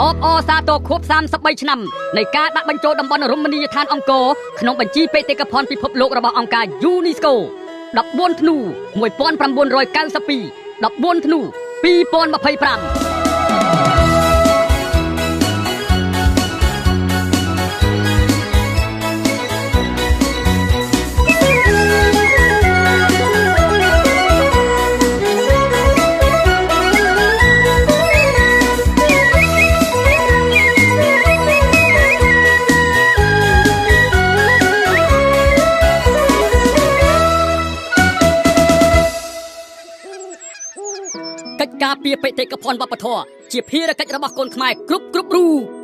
អបអសាទរខួប33ឆ្នាំនៃការដាក់បញ្ចូលតំបន់រមណីយដ្ឋានអង្គរក្នុងបញ្ជីបេតិកភណ្ឌពិភពលោករបស់អង្គការ UNESCO 14ធ្នូ1992 14ធ្នូ2025កិច្ចការពារបេតិកភណ្ឌវប្បធម៌ជាភារកិច្ចរបស់កូនខ្មែរគ្រប់រូប